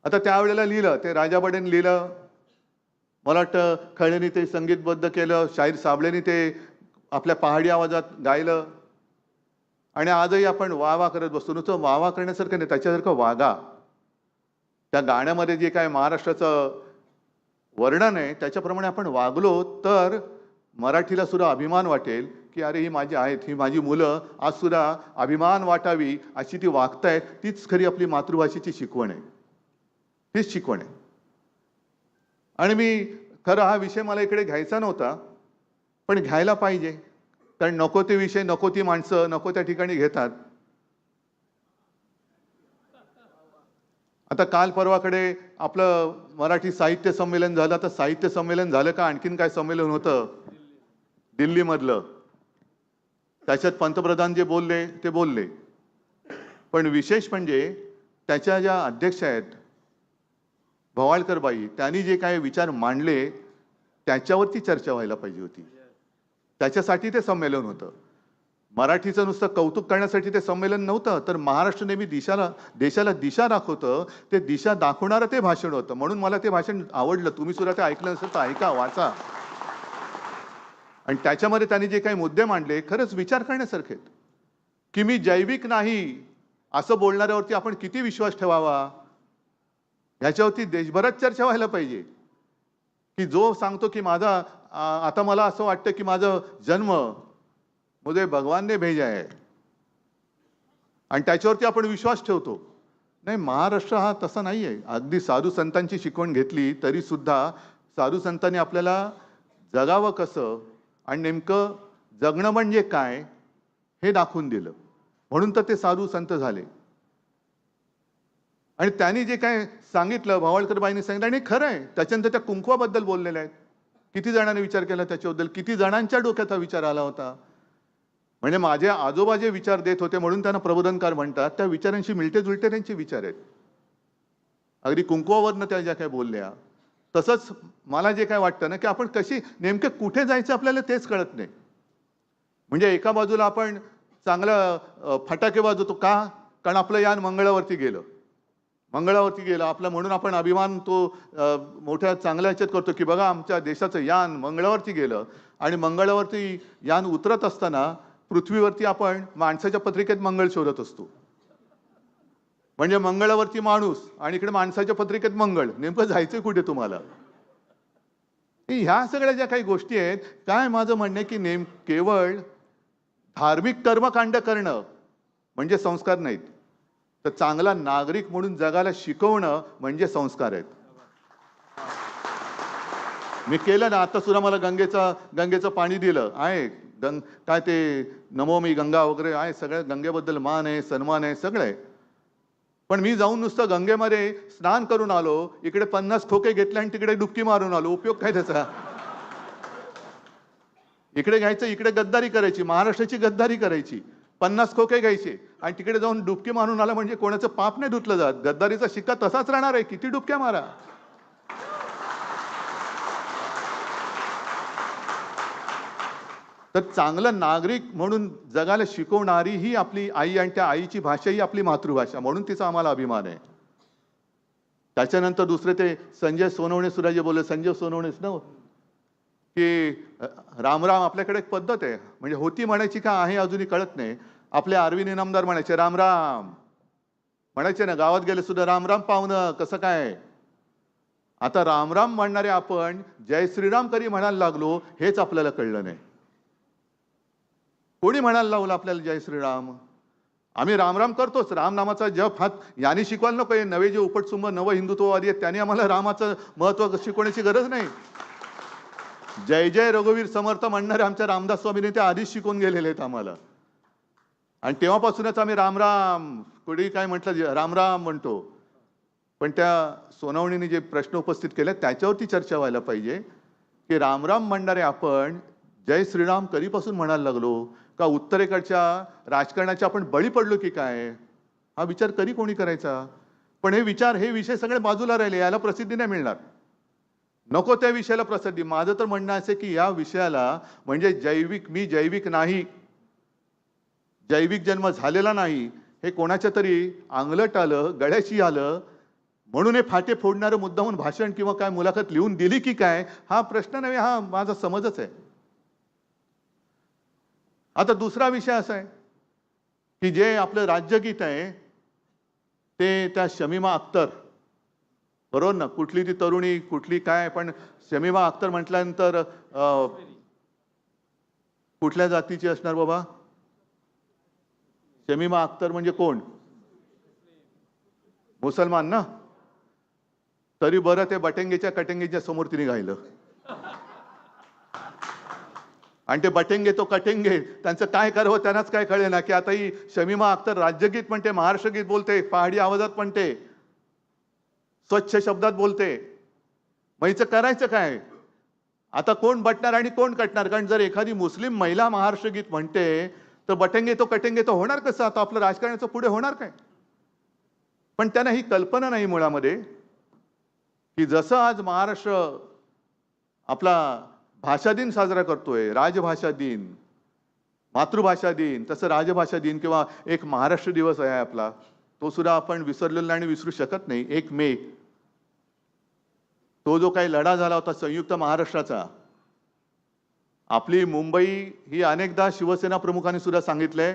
आता त्यावेळेला लिहिलं ते राजा बडेंनी लिहिलं, मला वाटतं खळेंनी ते संगीतबद्ध केलं, शाहीर साबळेंनी ते आपल्या पहाडी आवाजात गायलं. आणि आजही आपण वाह करत बसतो. नुसतं वाह करण्यासारखं नाही, त्याच्यासारखं वागा. त्या गाण्यामध्ये जे काय महाराष्ट्राचं वर्णन आहे त्याच्याप्रमाणे आपण वागलो तर मराठीला सुद्धा अभिमान वाटेल की अरे ही माझी आहेत, ही माझी मुलं आज सुद्धा अभिमान वाटावी अशी ती वागतायत. तीच खरी आपली मातृभाषेची शिकवण आहे, तीच शिकवण आहे. आणि मी खरं हा विषय मला इकडे घ्यायचा नव्हता, पण घ्यायला पाहिजे. कारण नको ते विषय, नको ती माणसं नको त्या ठिकाणी घेतात. आता काल परवाकडे आपलं मराठी साहित्य संमेलन झालं. तर साहित्य संमेलन झालं का आणखीन काय संमेलन होतं दिल्लीमधलं, त्याच्यात पंतप्रधान जे बोलले ते बोलले. पण विशेष म्हणजे त्याच्या ज्या अध्यक्ष आहेत भवाळकर बाई, त्यांनी जे काही विचार मांडले त्याच्यावरती चर्चा व्हायला पाहिजे होती. त्याच्यासाठी ते संमेलन होतं. मराठीचं नुसतं कौतुक करण्यासाठी ते संमेलन नव्हतं, तर महाराष्ट्र नेहमी देशाला दिशा दाखवतं, ते दिशा दाखवणारं ते भाषण होतं. म्हणून मला ते भाषण आवडलं. तुम्ही सुद्धा ते ऐकलं नसेल तर ऐका, वाचा. आणि त्याच्यामध्ये त्यांनी जे काही मुद्दे मांडले खरंच विचार करण्यासारखे आहेत. की मी जैविक नाही असं बोलणाऱ्यावरती आपण किती विश्वास ठेवावा, ह्याच्यावरती देशभरात चर्चा व्हायला पाहिजे. की जो सांगतो की माझा आता मला असं वाटतं की माझा जन्म मुझे भगवान ने भेजा है आणि त्याच्यावरती आपण विश्वास ठेवतो. नाही, महाराष्ट्र हा तसा नाही आहे. अगदी साधू संतांची शिकवण घेतली तरी सुद्धा साधू संतांनी आपल्याला जगावं कसं आणि नेमकं जगणं म्हणजे काय हे दाखवून दिलं. म्हणून तर ते साधू संत झाले. आणि त्यांनी जे काय सांगितलं, भावळकरबाईंनी सांगितलं, आणि खरं आहे. त्याच्यानंतर त्या कुंकवाबद्दल बोललेल्या आहेत. किती जणांनी विचार केला त्याच्याबद्दल, किती जणांच्या डोक्यात हा विचार आला होता. म्हणजे माझे आजोबा जे विचार देत होते म्हणून त्यांना प्रबोधनकार म्हणतात, त्या विचारांशी मिळते जुळते त्यांचे विचार आहेत. अगदी कुंकवावरनं त्या ज्या काय बोलल्या, तसंच मला जे काय वाटतं ना, की आपण कशी नेमकं कुठे जायचं आपल्याला तेच कळत नाही. म्हणजे एका बाजूला आपण चांगलं फटाके वाजवतो का, कारण आपलं यान मंगळावरती गेलं, आपलं, म्हणून आपण अभिमान तो मोठ्या चांगल्या ह्याच्यात करतो की बघा आमच्या देशाचं यान मंगळावरती गेलं. आणि मंगळावरती यान उतरत असताना पृथ्वीवरती आपण माणसाच्या पत्रिकेत मंगळ शोधत असतो. म्हणजे मंगळावरती माणूस आणि इकडे माणसाच्या पत्रिकेत मंगळ, नेमकं जायचं कुठे तुम्हाला. ह्या सगळ्या ज्या काही गोष्टी आहेत, काय माझं म्हणणं आहे की केवळ धार्मिक कर्मकांड करणं म्हणजे संस्कार नाहीत, तर चांगला नागरिक म्हणून जगाला शिकवणं म्हणजे संस्कार आहेत. मी केलं ना, आता सुद्धा मला गंगेचं पाणी दिलं आहे. काय ते नमोमी गंगा वगैरे आहे, सगळ्या गंगेबद्दल मान आहे, सन्मान आहे, सगळं आहे. पण मी जाऊन नुसतं गंगेमध्ये स्नान करून आलो, इकडे 50 खोके घेतले आणि तिकडे डुबकी मारून आलो, उपयोग काय त्याचा. इकडे घ्यायचं, इकडे गद्दारी करायची, महाराष्ट्राची गद्दारी करायची, 50 खोके घ्यायचे आणि तिकडे जाऊन डुबकी मारून आला म्हणजे कोणाचं पाप नाही धुतलं जात. गद्दारीचा शिक्का तसाच राहणार आहे, किती डुबक्या मारा. तर चांगलं नागरिक म्हणून जगाला शिकवणारी ही आपली आई, आणि त्या आईची भाषा ही आपली मातृभाषा, म्हणून तिचा आम्हाला अभिमान आहे. त्याच्यानंतर दुसरे ते संजय सोनवणे सुद्धा जे बोलले, संजय सोनवणेच ना, की रामराम आपल्याकडे एक पद्धत आहे, म्हणजे होती म्हणायची का आहे अजूनही कळत नाही. आपले अरविंद इनामदार म्हणायचे रामराम, म्हणायचे ना, गावात गेले सुद्धा रामराम पाहुणं कसं काय. आता रामराम म्हणणारे आपण जय श्रीराम कधी म्हणायला लागलो हेच आपल्याला कळलं नाही. कोणी म्हणायला लावलं आपल्याला जय श्रीराम. आम्ही रामराम करतोच, राम नामाचा जप हात यांनी शिकवायला नको. नवे जे उपटसुंब नव हिंदुत्ववादी आहेत त्यांनी आम्हाला रामाचं महत्व शिकवण्याची गरज नाही. जय जय रघुवीर समर्थ म्हणणारे आमच्या रामदास स्वामीने ते आधीच शिकवून गेलेले आहेत आम्हाला. आणि तेव्हापासूनच आम्ही रामराम, कोणी काय म्हटलं रामराम म्हणतो. पण त्या सोनवणीने जे प्रश्न उपस्थित केले त्याच्यावरती चर्चा व्हायला पाहिजे की रामराम म्हणणारे आपण जय श्रीराम कधीपासून म्हणायला लागलो, का उत्तरेकडच्या राजकारणाच्या आपण बळी पडलो की काय, हा विचार कधी कोणी करायचा. पण हे विषय सगळे बाजूला राहिले, याला प्रसिद्धी नाही मिळणार. नको त्या विषयाला प्रसिद्धी. माझं तर म्हणणं असे की या विषयाला म्हणजे मी जैविक नाही, जैविक जन्म झालेला नाही, हे कोणाच्या तरी अंगलट आलं, गळ्याशी आलं म्हणून हे फाटे फोडणारं मुद्दामून भाषण किंवा काय मुलाखत लिहून दिली की काय, हा प्रश्न नव्हे, हा माझा समजच आहे. आता दुसरा विषय असा आहे की जे आपलं राज्यगीत आहे ते त्या शमीमा अख्तर, बरोबर ना, कुठली ती तरुणी कुठली काय, पण शमीमा अख्तर म्हटल्यानंतर कुठल्या जातीची असणार बाबा. शमीमा अख्तर म्हणजे कोण, मुसलमान ना. तरी बरं ते बटेंगेच्या कटेंगेच्या समोर तिने गायलं. आणि ते बटेंगे तो कटेंगे, त्यांचं काय करावं त्यांनाच काय कळे ना, की आता ही शमीमा अख्तर राज्यगीत म्हणते, महाराष्ट्र गीत बोलते, पहाडी आवाजात म्हणते, स्वच्छ शब्दात बोलते. मग हिचं करायचं काय. आता कोण बटणार आणि कोण कटणार. कारण जर एखादी मुस्लिम महिला महाराष्ट्र गीत म्हणते तर बटेंगे तो कटेंगे तो होणार कसं. आता आपलं राजकारणाचं पुढे होणार काय. पण त्यांना ही कल्पना नाही मुळामध्ये की जसं आज महाराष्ट्र आपला भाषा दिन साजरा करतोय, राजभाषा दिन, मातृभाषा दिन, तसं राजभाषा दिन किंवा एक महाराष्ट्र दिवस आहे आपला, तो सुद्धा आपण विसरलेला आणि विसरू शकत नाही. 1 मे, तो जो काही लढा झाला होता संयुक्त महाराष्ट्राचा. आपली मुंबई ही अनेकदा शिवसेना प्रमुखांनी सुद्धा सांगितलंय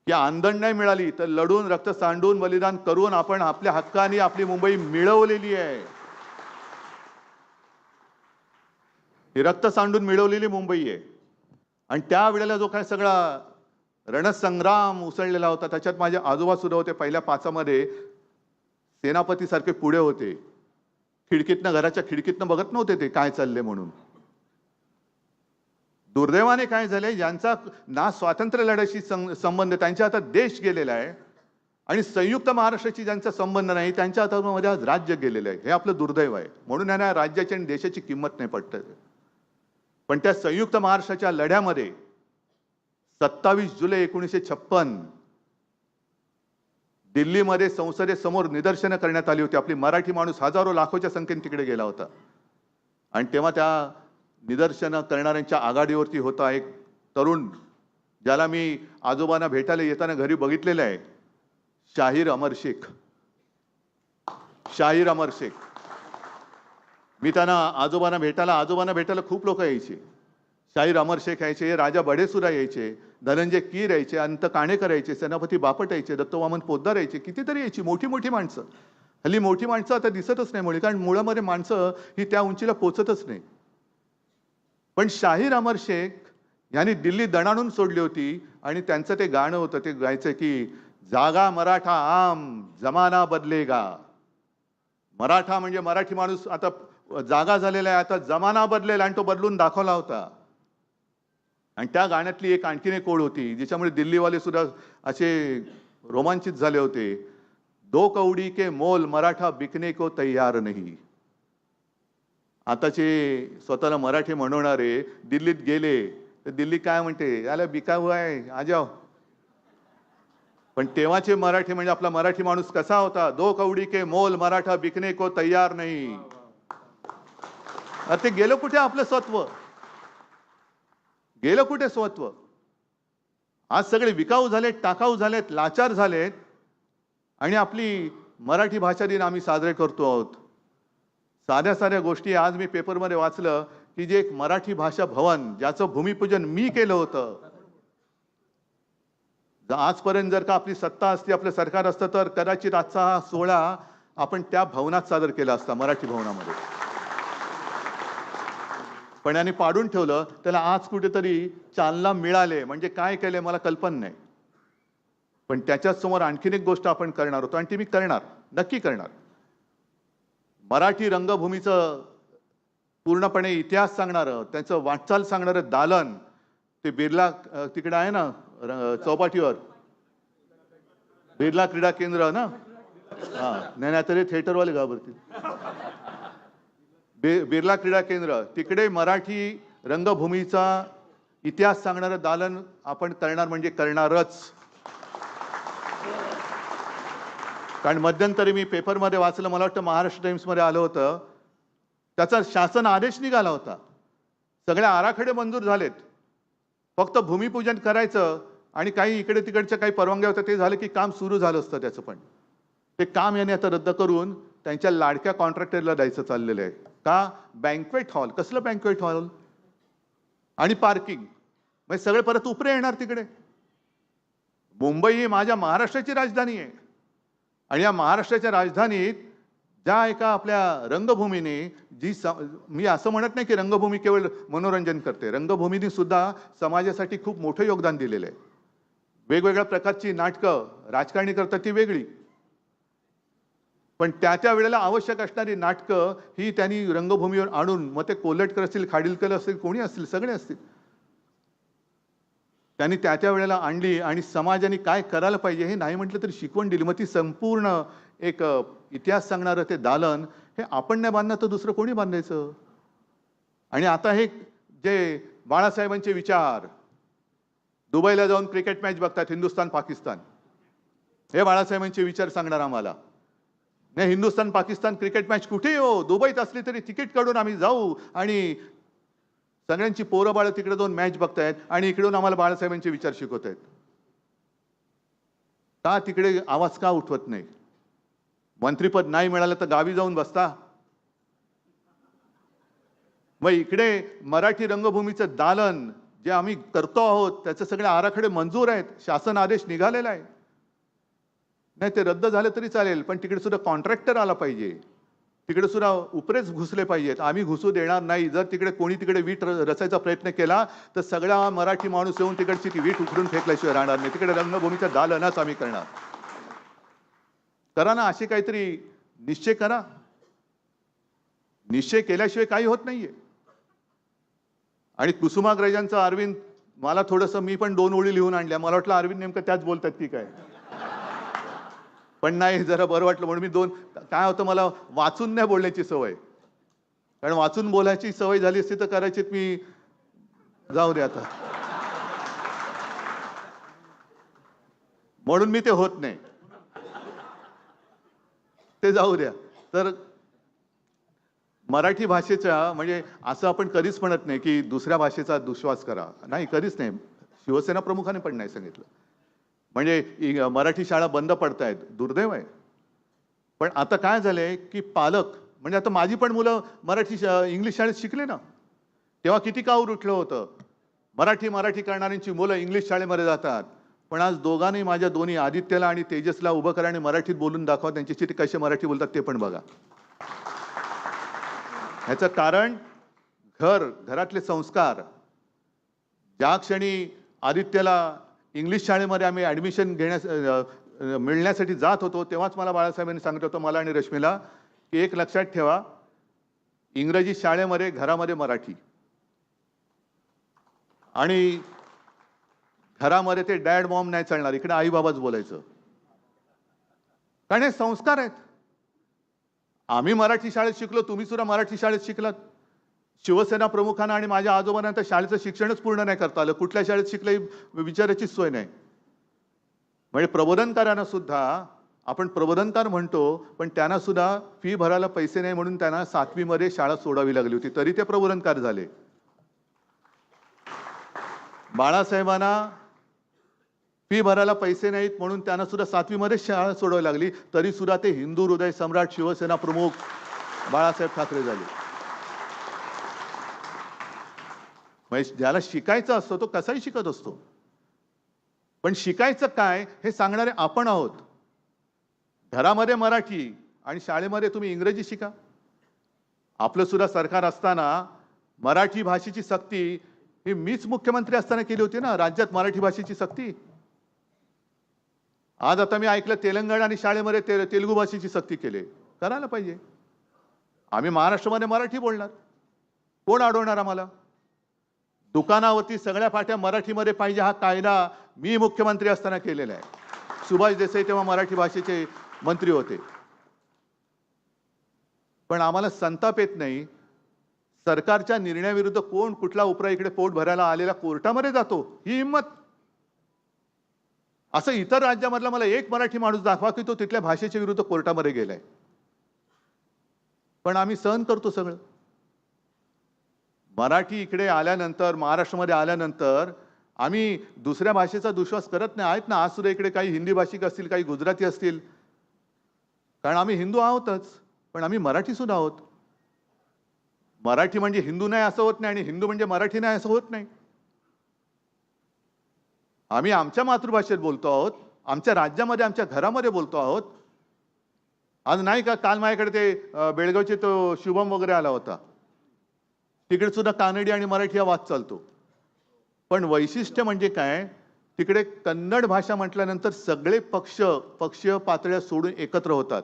की आंदण नाही मिळाली तर लढून रक्त सांडून बलिदान करून आपण आपल्या हक्काने आपली मुंबई मिळवलेली आहे. ही रक्त सांडून मिळवलेली मुंबई आहे. आणि त्यावेळेला जो काय सगळा रणसंग्राम उसळलेला होता त्याच्यात माझे आजोबा सुद्धा होते पहिल्या 5 मध्ये. सेनापतीसारखे पुढे होते. खिडकीतनं, घराच्या खिडकीतनं बघत नव्हते ते काय चालले म्हणून. दुर्दैवाने काय झाले, ज्यांचा ना स्वातंत्र्य लढ्याशी संबंध, त्यांच्या हातात देश गेलेला आहे आणि संयुक्त महाराष्ट्राची ज्यांचा संबंध नाही त्यांच्या हातामध्ये आज राज्य गेलेलं आहे. हे आपलं दुर्दैव आहे. म्हणून यांना राज्याची आणि देशाची किंमत नाही पडत. पण त्या संयुक्त महाराष्ट्राच्या लढ्यामध्ये 27 जुलै 1956 दिल्लीमध्ये संसदेसमोर निदर्शनं करण्यात आली होती. आपली मराठी माणूस हजारो लाखोच्या संख्येने तिकडे गेला होता आणि तेव्हा त्या निदर्शनं करणाऱ्यांच्या आघाडीवरती होता एक तरुण, ज्याला मी आजोबांना भेटायला येताना घरी बघितलेलं आहे, शाहीर अमर शेख. शाहीर अमर शेख. मी त्यांना आजोबांना भेटायला खूप लोक यायचे. शाहीर अमर शेख यायचे, राजा बडेसुरा यायचे, धनंजय कीर यायचे, अंत काणेकर यायचे, सेनापती बापट यायचे, दत्तवामन पोद्दार यायचे, कितीतरी यायची मोठी मोठी माणसं. हल्ली मोठी माणसं आता दिसतच नाही मुळे, कारण मुळामध्ये माणसं ही त्या उंचीला पोचतच नाही. पण शाहीर अमर शेख यांनी दिल्ली दणाणून सोडली होती आणि त्यांचं ते गाणं होतं, ते गायचं की जागा मराठा आम जमाना बदलेगा. मराठा म्हणजे मराठी माणूस आता जागा झालेला आहे, आता जमाना बदलेला आणि तो बदलून दाखवला होता. आणि त्या गाण्यातली एक आणखीन एक ओळ होती ज्याच्यामुळे दिल्लीवाले सुद्धा असे रोमांचित झाले होते. दो कौडी के मोल मराठा बिकने को तैयार नहीं. आताचे स्वतःला मराठी म्हणवणारे दिल्लीत गेले तर दिल्ली काय म्हणते, याला बिका हुआ है आ जाओ. पण तेव्हाचे मराठी म्हणजे आपला मराठी माणूस कसा होता, दो कौडी के मोल मराठा बिकने को तैयार नहीं. ते गेलं कुठे आपलं स्वत्व, गेलं कुठे स्वत्व. आज सगळे विकाऊ झालेत, टाकाऊ झालेत, लाचार झालेत आणि आपली मराठी भाषा दिन आम्ही साजरे करतो आहोत. साध्या साध्या गोष्टी आज मी पेपरमध्ये वाचलं की जे एक मराठी भाषा भवन ज्याचं भूमिपूजन मी केलं होतं, आजपर्यंत जर का आपली सत्ता असती, आपलं सरकार असतं तर कदाचित आजचा हा सोहळा आपण त्या भवनात सादर केला असता, मराठी भवनामध्ये. पण यांनी पाडून ठेवलं. त्याला आज कुठेतरी चालना मिळाले म्हणजे काय केले मला कल्पना नाही. पण त्याच्याच समोर आणखीन एक गोष्ट आपण करणार होतो आणि ती मी करणार, नक्की करणार. मराठी रंगभूमीचं पूर्णपणे इतिहास सांगणारं, त्याचं वाटचाल सांगणारं दालन ते बिर्ला तिकडे आहे ना चौपाटीवर, बिर्ला क्रीडा केंद्र ना. हा नाही तरी थिएटरवाले घाबरतील. बिर्ला क्रीडा केंद्र तिकडे मराठी रंगभूमीचा इतिहास सांगणारं दालन आपण करणार म्हणजे करणारच. कारण मध्यंतरी मी पेपरमध्ये वाचलं, मला वाटतं महाराष्ट्र टाइम्समध्ये आलं होतं, त्याचा शासन आदेश निघाला होता. सगळे आराखडे मंजूर झालेत, फक्त भूमिपूजन करायचं आणि काही इकडे तिकडच्या काही परवानग्या होत्या ते झालं की काम सुरू झालं असतं त्याचं. पण ते काम याने आता रद्द करून त्यांच्या लाडक्या कॉन्ट्रॅक्टरला द्यायचं चाललेलं आहे. का? Banquet hall. कसलं बँक्वेट हॉल आणि पार्किंग, म्हणजे सगळे परत उपरे येणार तिकडे. मुंबई ही माझ्या महाराष्ट्राची राजधानी आहे आणि या महाराष्ट्राच्या राजधानीत ज्या एका आपल्या रंगभूमीने जी मी असं म्हणत नाही की रंगभूमी केवळ मनोरंजन करते, रंगभूमीने सुद्धा समाजासाठी खूप मोठं योगदान दिलेलं आहे. वेगवेगळ्या प्रकारची नाटकं राजकारणी करतात ती वेगळी, पण त्या वेळेला आवश्यक असणारी नाटकं ही त्यांनी रंगभूमीवर आणून, मग ते कोल्हटकर असतील, खाडीलकर असतील, कोणी असतील, सगळे असतील, त्यांनी त्या वेळेला आणली आणि समाजाने काय करायला पाहिजे हे नाही म्हटलं तरी शिकवण दिली. मग ती संपूर्ण एक इतिहास सांगणारं ते दालन हे आपण नाही बांधणार तर दुसरं कोणी बांधायचं. आणि आता हे जे बाळासाहेबांचे विचार, दुबईला जाऊन क्रिकेट मॅच बघतात हिंदुस्थान पाकिस्तान, हे बाळासाहेबांचे विचार सांगणार आम्हाला. नाही, हिंदुस्थान पाकिस्तान क्रिकेट मॅच कुठे हो, दुबईत असली तरी तिकीट काढून आम्ही जाऊ आणि सगळ्यांची पोरं बाळ तिकडे जाऊन मॅच बघतायत आणि इकडून आम्हाला बाळासाहेबांचे विचार शिकवत आहेत. का तिकडे आवाज का उठवत नाही? मंत्रीपद नाही मिळालं तर गावी जाऊन बसता. मग इकडे मराठी रंगभूमीचं दालन जे आम्ही करतो आहोत त्याचे सगळे आराखडे मंजूर आहेत, शासन आदेश निघालेला आहे. नाही ते रद्द झाले तरी चालेल, पण तिकडे सुद्धा कॉन्ट्रॅक्टर आला पाहिजे, तिकडे सुद्धा उपरेच घुसले पाहिजेत. आम्ही घुसू देणार नाही. जर तिकडे कोणी तिकडे वीट रचायचा प्रयत्न केला तर सगळा मराठी माणूस येऊन तिकडची ती वीट उखडून फेकल्याशिवाय राहणार नाही. तिकडे रंगभूमीचं दालनच आम्ही करणार. करा ना, असे काहीतरी निश्चय करा. निश्चय केल्याशिवाय काही होत नाहीये. आणि कुसुमाग्रजांचं अरविंद, मला थोडंसं, मी पण 2 ओळी लिहून आणल्या. मला वाटलं अरविंद नेमकं त्याच बोलतात की काय, पण नाही, जरा बरं वाटलं म्हणून मी 2. काय होतं, मला वाचून नाही बोलण्याची सवय, कारण वाचून बोलायची सवय झाली असती तर कदाचित मी, जाऊ दे आता, म्हणून मी ते होत नाही, ते जाऊ द्या. तर मराठी भाषेच्या, म्हणजे असं आपण कधीच म्हणत नाही की दुसऱ्या भाषेचा दुश्वास करा, नाही, कधीच नाही. शिवसेना प्रमुखाने पण नाही सांगितलं. म्हणजे मराठी शाळा बंद पडतायत, दुर्दैव आहे. पण आता काय झालंय की पालक, म्हणजे आता माझी पण मुलं इंग्लिश शाळेत शिकले ना, तेव्हा किती काऊर उठलं होतं. मराठी करणाऱ्यांची मुलं इंग्लिश शाळेमध्ये जातात. पण आज दोघांनी, माझ्या दोन्ही, आदित्यला आणि तेजसला उभं करा आणि मराठीत बोलून दाखवा, त्यांच्याशी ते कसे मराठी बोलतात ते पण बघा. ह्याचं कारण घरातले संस्कार. ज्या क्षणी आदित्यला इंग्लिश शाळेमध्ये आम्ही ॲडमिशन मिळण्यासाठी जात होतो, तेव्हाच मला बाळासाहेबांनी सांगितलं होतं, मला आणि रश्मीला, की एक लक्षात ठेवा, इंग्रजी शाळेमध्ये घरामध्ये मराठी, आणि घरामध्ये ते डॅड मॉम नाही चालणार, इकडे आई बाबाच बोलायचं, कारण हे संस्कार आहेत. आम्ही मराठी शाळेत शिकलो, तुम्ही सुद्धा मराठी शाळेत शिकलात. शिवसेना प्रमुखांना आणि माझ्या आजोबांना तर शाळेचं शिक्षणच पूर्ण नाही करता आलं. कुठल्या शाळेत शिकलं विचारायचीच सोय नाही. म्हणजे प्रबोधनकारांना सुद्धा, आपण प्रबोधनकार म्हणतो, पण त्यांना सुद्धा फी भरायला पैसे नाही म्हणून त्यांना 7वी मध्ये शाळा सोडावी लागली होती, तरी ते प्रबोधनकार झाले. बाळासाहेबांना फी भरायला पैसे नाहीत म्हणून त्यांना सुद्धा 7वी मध्ये शाळा सोडावी लागली, तरी सुद्धा ते हिंदू हृदय सम्राट शिवसेना प्रमुख बाळासाहेब ठाकरे झाले. म्हणजे ज्याला शिकायचं असतो तो कसाही शिकत असतो, पण शिकायचं काय हे सांगणारे आपण आहोत. घरामध्ये मराठी आणि शाळेमध्ये तुम्ही इंग्रजी शिका. आपलं सुद्धा सरकार असताना मराठी भाषेची सक्ती ही मीच मुख्यमंत्री असताना केली होती ना, राज्यात मराठी भाषेची सक्ती. आज आता मी ऐकलं तेलंगणा आणि शाळेमध्ये तेलुगू भाषेची सक्ती केली. करायला पाहिजे. आम्ही महाराष्ट्रामध्ये मराठी बोलणार, कोण अडवणार आम्हाला? दुकानावरती सगळ्या पाट्या मराठीमध्ये पाहिजे हा कायदा मी मुख्यमंत्री असताना केलेला आहे. सुभाष देसाई तेव्हा मराठी भाषेचे मंत्री होते. पण आम्हाला संताप येत नाही. सरकारच्या निर्णयाविरुद्ध कोण कुठला उपरा इकडे पोट भरायला आलेला कोर्टामध्ये जातो, ही हिंमत. असं इतर राज्यामधला मला एक मराठी माणूस दाखवा की तो तिथल्या भाषेच्या विरुद्ध कोर्टामध्ये गेलाय. पण आम्ही सहन करतो सगळं. मराठी इकडे आल्यानंतर, महाराष्ट्रामध्ये आल्यानंतर आम्ही दुसऱ्या भाषेचा दुश्वास करत नाही. आहेत ना आज सुद्धा इकडे काही हिंदी भाषिक असतील, काही गुजराती असतील, कारण आम्ही हिंदू आहोतच, पण आम्ही मराठी सुद्धा आहोत. मराठी म्हणजे हिंदू नाही असं होत नाही, आणि हिंदू म्हणजे मराठी नाही असं होत नाही. आम्ही आमच्या मातृभाषेत बोलतो आहोत, आमच्या राज्यामध्ये, आमच्या घरामध्ये बोलतो आहोत. आज नाही का, काल माझ्याकडे ते बेळगावचे तो शुभम वगैरे आला होता, तिकडे सुद्धा कानडी आणि मराठी हा वाद चालतो. पण वैशिष्ट्य म्हणजे काय, तिकडे कन्नड भाषा म्हटल्यानंतर सगळे पक्षीय पातळ्या सोडून एकत्र होतात.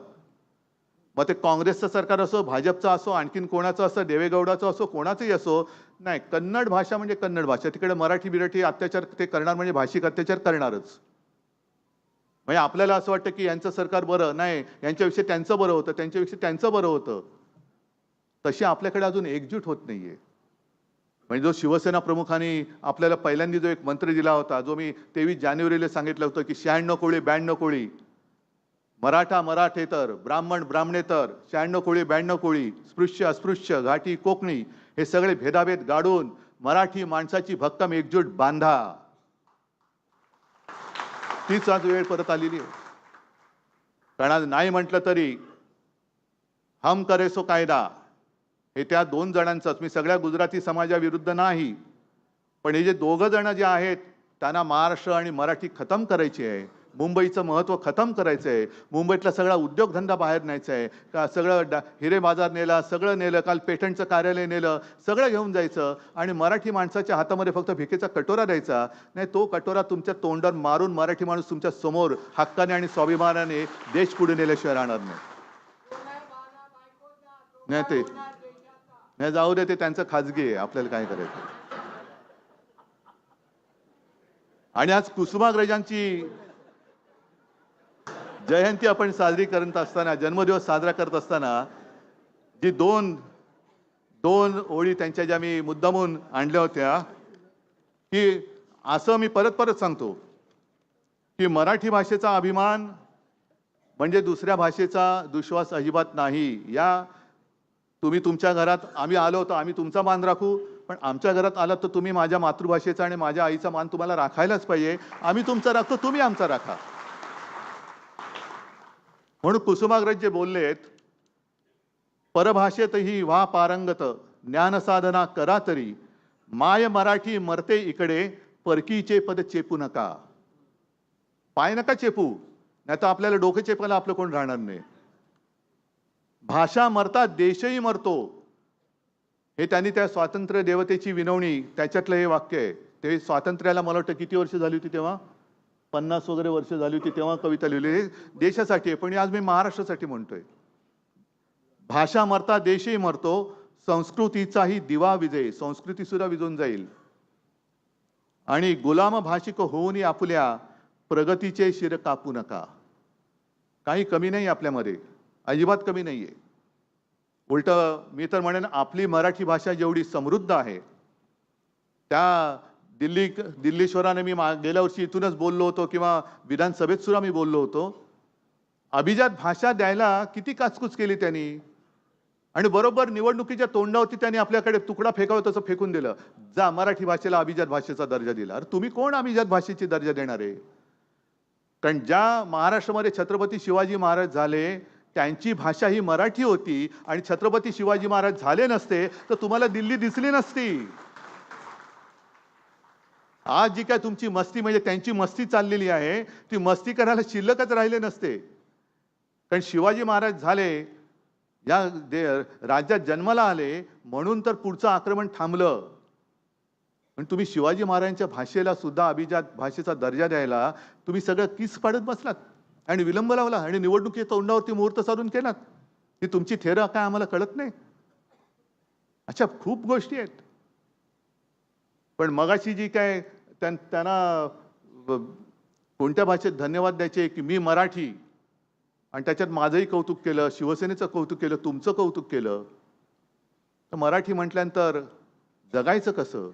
मग ते काँग्रेसचं सरकार असो, भाजपचं असो, आणखीन कोणाचं असो, देवेगौडाचं असो, कोणाचंही असो, नाही, कन्नड भाषा म्हणजे कन्नड भाषा. तिकडे मराठी बिराठी अत्याचार ते करणार म्हणजे भाषिक अत्याचार करणारच. म्हणजे आपल्याला असं वाटतं की यांचं सरकार बरं नाही, यांच्याविषयी त्यांचं बरं होतं, त्यांच्याविषयी त्यांचं बरं होतं. तशी आपल्याकडे अजून एकजूट होत नाहीये. म्हणजे जो शिवसेना प्रमुखांनी आपल्याला पहिल्यांदा जो एक मंत्र दिला होता, जो मी 23 जानेवारीला सांगितलं होतं की 96 कोळी 92 कोळी, मराठा मराठेतर, ब्राह्मण ब्राह्मणेतर, 96 कोळी 92 कोळी, स्पृश्य अस्पृश्य, घाटी कोकणी, हे सगळे भेदाभेद गाडून मराठी माणसाची भक्कम एकजूट बांधा. तीच आज वेळ परत आलेली आहे. कारण आज नाही म्हटलं तरी हम करे सो कायदा हे त्या 2 जणांचंच. मी सगळ्या गुजराती समाजाविरुद्ध नाही, पण हे जे 2 जण जे आहेत त्यांना महाराष्ट्र आणि मराठी खतम करायची आहे. मुंबईचं महत्त्व खतम करायचं आहे, मुंबईतला सगळा उद्योगधंदा बाहेर न्यायचा आहे, का सगळं हिरे बाजार नेला, सगळं नेलं, काल पेटंटचं कार्यालय नेलं, सगळं घेऊन जायचं आणि मराठी माणसाच्या हातामध्ये फक्त भिकेचा कटोरा द्यायचा. नाही, तो कटोरा तुमच्या तोंडावर मारून मराठी माणूस तुमच्या समोर हक्काने आणि स्वाभिमानाने देश पुढे नेल्याशिवाय राहणार नाही. नाही ते नाही, जाऊ दे, ते त्यांचं खाजगी आहे, आपल्याला काय करायचं. आणि आज कुसुमाग्रजांची जयंती आपण साजरी करत असताना, जन्मदिवस साजरा करत असताना जी दोन ओळी त्यांच्या ज्या मी मुद्दामून आणल्या होत्या, की असं मी परत परत सांगतो की मराठी भाषेचा अभिमान म्हणजे दुसऱ्या भाषेचा दुश्वास अजिबात नाही. या तुम्ही तुमच्या घरात, आम्ही आलो होतो, आम्ही तुमचा मान राखू, पण आमच्या घरात आलात तर तुम्ही माझ्या मातृभाषेचा आणि माझ्या आईचा मान तुम्हाला राखायलाच पाहिजे. आम्ही तुमचा राखतो, तुम्ही आमचा राखा. म्हणून कुसुमाग्रज जे बोललेत, परभाषेतही व्हा पारंगत, ज्ञानसाधना करा तरी, माय मराठी मरते इकडे, परकीचे पद चेपू नका. पाय नका चेपू, नाही तर आपल्याला डोकं चेपायला आपलं कोण राहणार नाही. भाषा मरता देशही मरतो, हे त्यांनी त्या स्वातंत्र्य देवतेची विनवणी, त्याच्यातलं हे वाक्य आहे. ते स्वातंत्र्याला मला वाटतं किती वर्ष झाली होती तेव्हा, 50 वगैरे वर्ष झाली होती तेव्हा कविता लिहिली. देशासाठी आहे, पण आज मी महाराष्ट्रासाठी म्हणतोय. भाषा मरता देशही मरतो, संस्कृतीचाही दिवा विजेल, संस्कृती सुद्धा विझून जाईल. आणि गुलाम भाषिक होऊन आपल्या प्रगतीचे शिर कापू नका. काही कमी नाही आपल्यामध्ये, अजिबात कमी नाहीये. उलट मी तर म्हणेन, आपली मराठी भाषा जेवढी समृद्ध आहे, त्या दिल्लीश्वराने मी गेल्या वर्षी इथूनच बोललो होतो, किंवा विधानसभेत सुद्धा मी बोललो होतो, अभिजात भाषा द्यायला किती काचकूच केली त्यांनी. आणि बरोबर निवडणुकीच्या तोंडावरती त्यांनी आपल्याकडे तुकडा फेकावा तसं फेकून दिलं. जा, मराठी भाषेला अभिजात भाषेचा दर्जा दिला. अरे तुम्ही कोण अभिजात भाषेची दर्जा देणार आहे? कारण ज्या महाराष्ट्रामध्ये छत्रपती शिवाजी महाराज झाले, त्यांची भाषा ही मराठी होती, आणि छत्रपती शिवाजी महाराज झाले नसते तर तुम्हाला दिल्ली दिसली नसती. आज जी काय तुमची मस्ती, म्हणजे त्यांची मस्ती चाललेली आहे, ती मस्ती करायला शिल्लकच राहिले नसते. कारण शिवाजी महाराज झाले, या राज्यात जन्माला आले, म्हणून तर पुढचं आक्रमण थांबलं. पण तुम्ही शिवाजी महाराजांच्या भाषेला सुद्धा अभिजात भाषेचा दर्जा द्यायला तुम्ही सगळं किस पाडत बसलात आणि विलंब लावला, आणि निवडणुकीच्या तोंडावरती मुहूर्त साधून केलात. ही तुमची थेरं काय आम्हाला कळत नाही? अच्छा, खूप गोष्टी आहेत. पण मगाशी जी काय त्यांना कोणत्या भाषेत धन्यवाद द्यायचे, की मी मराठी, आणि त्याच्यात माझंही कौतुक केलं, शिवसेनेचं कौतुक केलं, तुमचं कौतुक केलं. तर मराठी म्हटल्यानंतर जगायचं कसं,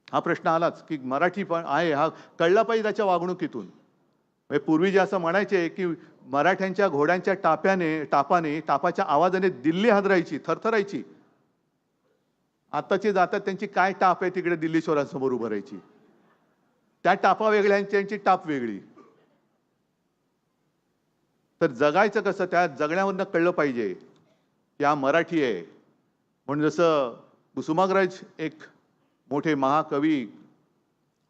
हा प्रश्न आलाच. की मराठी पण आहे, हा कळला पाहिजे त्याच्या वागणुकीतून. म्हणजे पूर्वी जे असं म्हणायचे की मराठ्यांच्या घोड्यांच्या टापाच्या आवाजाने दिल्ली हादरायची, थरथरायची. आताचे जातात, त्यांची काय टाप आहे तिकडे दिल्लीश्वरांसमोर उभं राहायची. त्या टापा वेगळ्या, त्यांची टाप वेगळी. तर जगायचं कसं, त्या जगण्यावरनं कळलं पाहिजे की हा मराठी आहे. म्हणून जसं कुसुमाग्रज एक मोठे महाकवी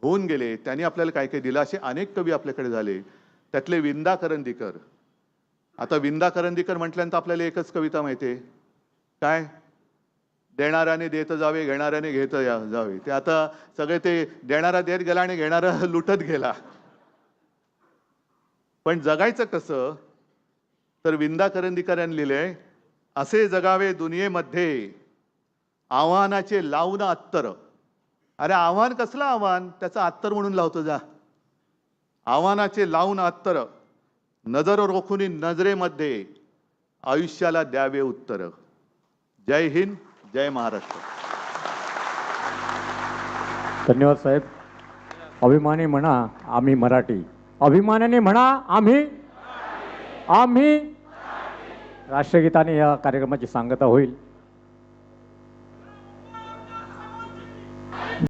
होऊन गेले, त्यांनी आपल्याला काय काय दिलं, असे अनेक कवी आपल्याकडे झाले. त्यातले विंदा करंदीकर. आता विंदा करंदीकर म्हटल्यानंतर आपल्याला एकच कविता माहिती आहे, काय, देणाऱ्याने देत जावे, घेणाऱ्याने घेत जावे. ते आता सगळे ते देणारा देत गेला आणि घेणारा लुटत गेला. पण जगायचं कसं, तर विंदा करंदीकर यांनी लिहिलंय, असे जगावे दुनियेमध्ये आव्हानाचे लावून अत्तर. अरे आव्हान कसलं आव्हान, त्याचं अत्तर म्हणून लावतो जा. आव्हानाचे लावून अत्तर, नजर रोखून नजरेमध्ये आयुष्याला द्यावे उत्तर. जय हिंद, जय महाराष्ट्र. धन्यवाद साहेब. अभिमानी म्हणा आम्ही मराठी, अभिमानाने म्हणा आम्ही राष्ट्रगीताने या कार्यक्रमाची सांगता होईल.